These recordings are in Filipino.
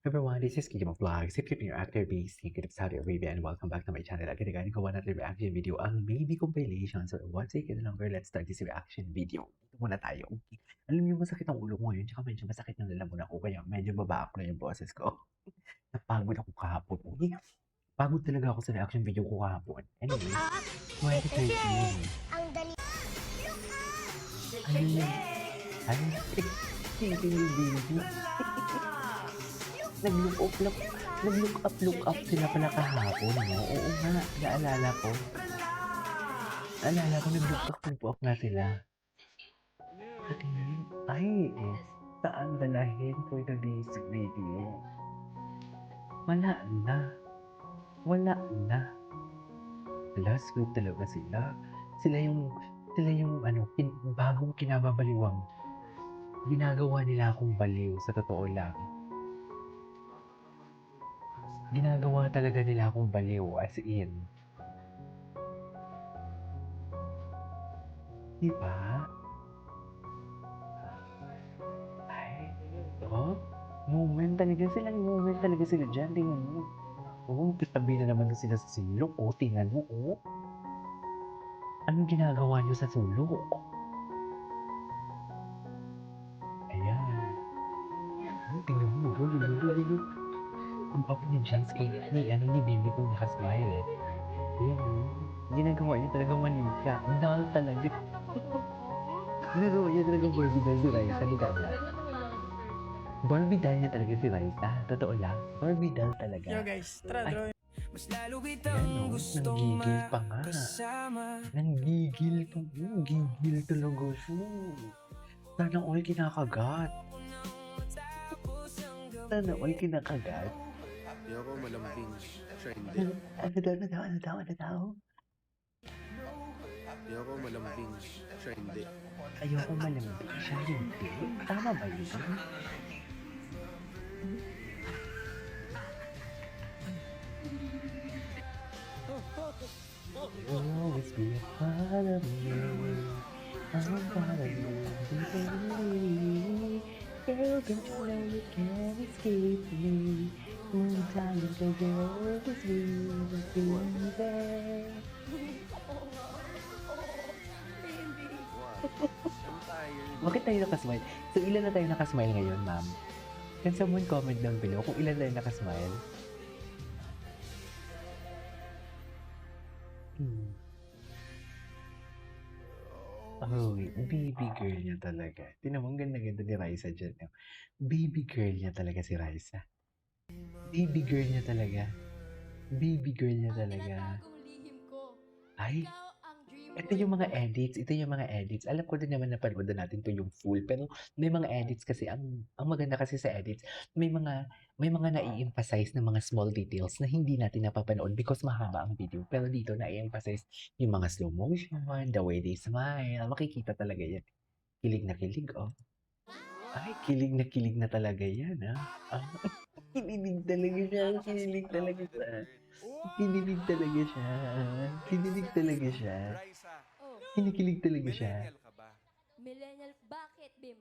Everyone, this is Kikimo Vlogs. If you're new actor based in Saudi Arabia and welcome back to my channel. Again, gawa natin reaction video ang baby compilation. So, once again longer, let's start this reaction video. Dito muna tayo. Okay. Alam niyo, masakit ang ulo ko ngayon, tsaka medyo masakit ng lalamunan ko, kaya medyo babaak na yung boses ko. Napagod ako kahapon. Okay. Pagod talaga ako sa reaction video ko kahapon. Anyway, 2013. Ang dali. Ano yun? Ano yun? Baby. Nag-look up sila pala kahapon, no? Oo nga, naalala ko. Nag-look up nga sila. Ay, saan dalahin for the basic video? Wala na. Last group talaga sila. Sila yung bagong kinababaliwang. Ginagawa nila akong baliw, sa totoo lang. Ginagawa talaga nila akong baliw, as in. Diba? Ay, oh, moment talaga sila dyan, tingnan mo. Oo, tabi na naman sila sa sulok, oh, tingnan mo, oh. Anong ginagawa niyo sa sulok? Ayan. Tingnan mo, ang papa ni James ko, ni Bibi ko nakasmile eh. Ayan, ginagawa niya talaga manika. Doll talaga. Ginagawa niya talaga Barbie doll si Raisa, di kaya. Barbie doll niya talaga si Raisa. Totoo lang, Barbie doll talaga. Yo guys, tara drawing. Mas lalo Ano, nanggigil pa nga. Nanggigil talaga siya. Sana all kinakagat. Di ako malambing. Trendy. Ano daw? Di ako malambing. Trendy. Ayoko malambing siya, hindi. Tama ba yun? You'll always be a part of me. I'm a part of you. Baby. Girl, don't you know you can't escape me? One time you go, girl, always be there. Bakit tayo nakasmile? So, ilan na tayo nakasmile ngayon, ma'am? Can someone comment down below kung ilan tayo nakasmile? Oh, baby girl niya talaga. Tingnan mo, ang ganda-ganda ni Raisa dyan. Baby girl niya talaga si Raisa. Baby girl niya talaga. Tinatagong lihim ko. Ay, Ikaw ang dream ito yung mga edits. Alam ko din naman na panood natin to yung full. Pero may mga edits kasi, ang maganda kasi sa edits, may mga nai-emphasize na mga small details na hindi natin napapanood because mahaba ang video. Pero dito nai-emphasize yung mga slow motion, the way they smile. Makikita talaga yan. Kilig na kilig, oh. Ay, kilig na talaga yan, ah. Kinilig talaga siya. Kinilig talaga siya. Raisa, Oh, Kinikilig talaga siya. millennial ka ba? millennial. Bakit, Bim?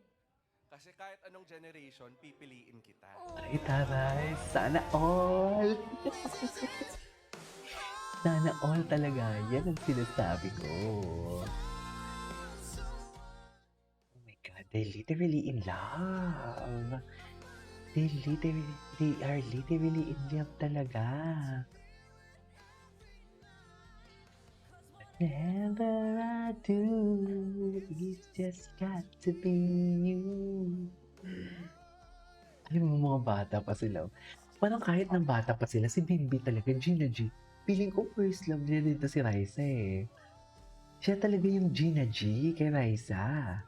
Kasi kahit anong generation, pipiliin kita. Ay, taray. Sana all. Sana all talaga. Yan ang sinasabi ko. Oh my God. They're literally in love. They are literally in love talaga. Whatever I do, it's just got to be you. Alam mo, mga bata pa sila. Parang kahit ng bata pa sila, si Bimbi talaga, Gina G. Feeling ko first love niya dito si Raisa eh. Siya talaga yung Gina G kay Raisa.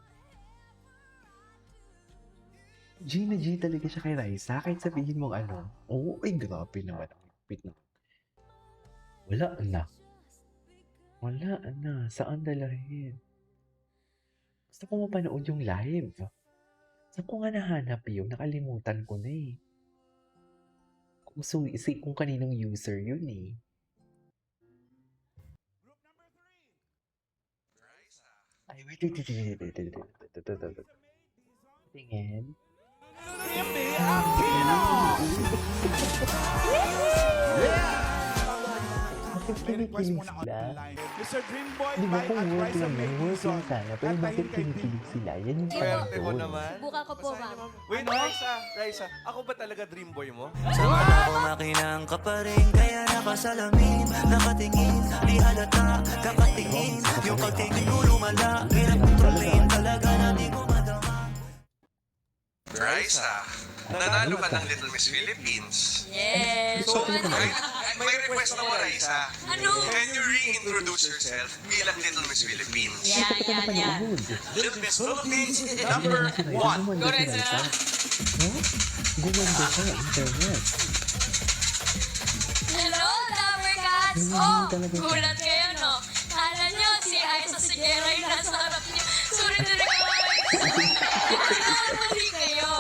Gina G talaga siya kay Raisa. Kahit sabihin mong ano, oh, ay grabe naman. Wala na. Saan dalahin? Gusto ko mapanood yung live. Saan ko nga nahanap yun? Nakalimutan ko na eh. Kung kaninong user yun eh. Ay, wait. Tingin. kinikilig sila. Mr. Dreamboy Di ba by kung at work Raisa naman, May work Dizon. lang sana. Pero bakit kinikilig sila? Yan yung Swerte mo doon. naman. Subukan ko po, ma'am. Wait, Raisa, ako ba talaga dream boy mo? Sa mata ko makinang ka pa rin, kaya nakasalamin, nakatingin, di halata, kakatingin, yung pagtingin ko lumala, hirap kontrolin, talaga na di ko madama. Raisa, nanalo ka ng Little Miss Philippines. Yes! So, may request ako, Raisa. Ano? Can you reintroduce yourself bilang Little Miss Philippines? Yan. Little Miss Philippines, number 1. Go, Raisa. Gumanda siya, internet. Hello, Lover Cats! Oh, gulat kayo, no? Kala nyo, si Aiza Sigera yung nasa harap niyo. Sorry na rin Nagkakamali kayo.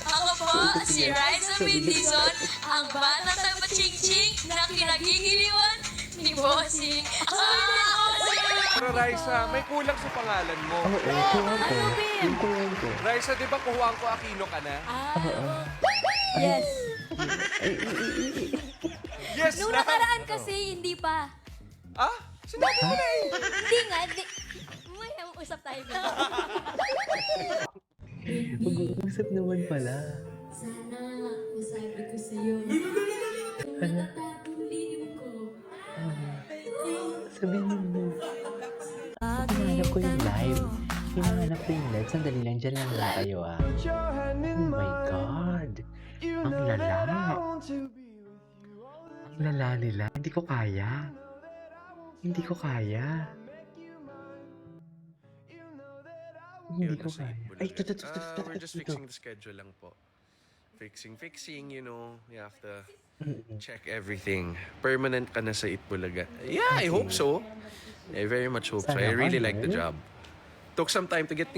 Ako po, si Raisa May Dizon, ang batang taga-ching-ching na kinagigiliwan ni Bossing. Pero Raisa, may kulang sa pangalan mo. Oo, kuhan ko. Yung kuhan ko. Raisa, di ba Juan ko Aquino ka na? Yes. Yes Nung na! nakaraan kasi, hindi pa. Ah? Sinabi mo na eh. Hindi nga, hindi. May usap tayo. Mag-uusap naman pala. Sana, masabi ko sa'yo. Ano? Natatuloy ko. Sabihin mo. Hinahanap ko yung live. Hinahanap ko yung live. Sandali lang, dyan lang na kayo ah. Oh my God. Ang lala. Ang lala nila. Hindi ko kaya. Hindi ko kaya. Hindi ko kaya. Ay, We're just fixing the schedule lang po. Fixing, you know, you have to check everything. Permanent ka na sa Itbulaga. Yeah, I hope so. I very much hope so. I really like the job. Took some time to get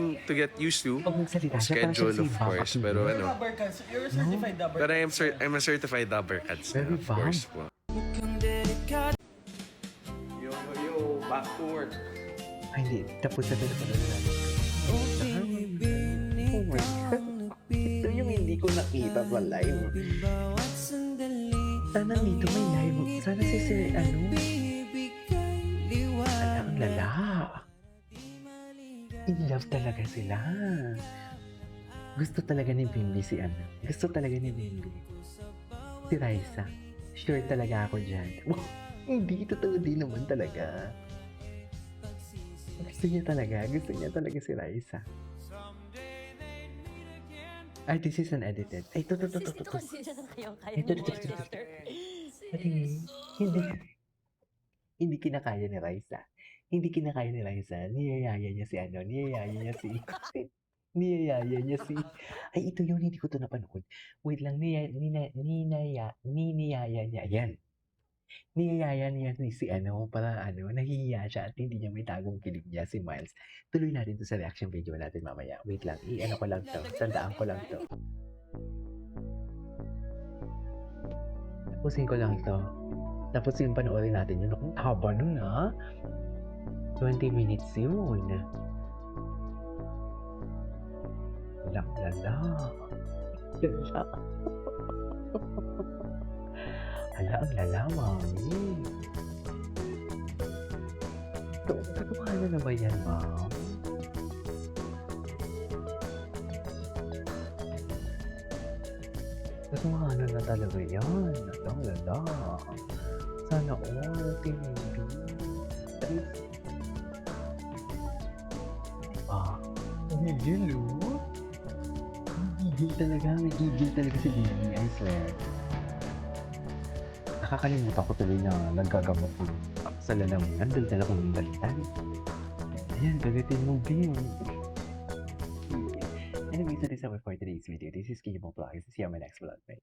used to Pag nagsalita siya, parang schedule, siya si of Baka course. Pino. Pero ano, You're a certified dubber. but I'm a certified dubber cats na, Very of course po. Mukhang delikado. Yo, back to work. Ay, hindi. Tapos na talaga natin. Oh my God. Ito yung hindi ko nakita pa live. Bawat sandali, Sana dito may live. Sana si Sir, ano? ibigay liwanag. Ang lala. In love talaga sila. Gusto talaga ni Bimbi si ano. Gusto talaga ni Bimbi. Si Raisa. Sure talaga ako dyan. Hindi, totoo din naman talaga. Gusto niya talaga si Raisa. Ay, this is unedited. Ay, to. Hindi kinakaya ni Raisa. Niyayaya niya si ano, ay, ito yun, hindi ko to napanood. Wait lang, niyaya niya, yan. Niyayaya niya si ano, para ano, nahihiya siya at hindi niya may tagong kilig niya, si Miles. Tuloy natin to sa reaction video natin mamaya. Wait lang, ano ko lang to, tandaan ko lang to. Tapusin ko lang to. Tapos yung panoorin natin yun. Ang haba nun ha. 20 minutes yun. Lala. Hala, ang lala, mami. Katotohanan na ba yan, ma'am? Katotohanan na talaga yan. Ang lala. Sana all, tinindi. Gigil, oh. May gigil talaga si Bibi, I swear. Nakakalimutan ko tuloy na naggagamot ko sa lalamunan dahil talaga kong balitan. Ayan, gagatin mo, Bim. Anyway, so this is our for today's video. This is Kimo Vlogs. See you on my next vlog, bye.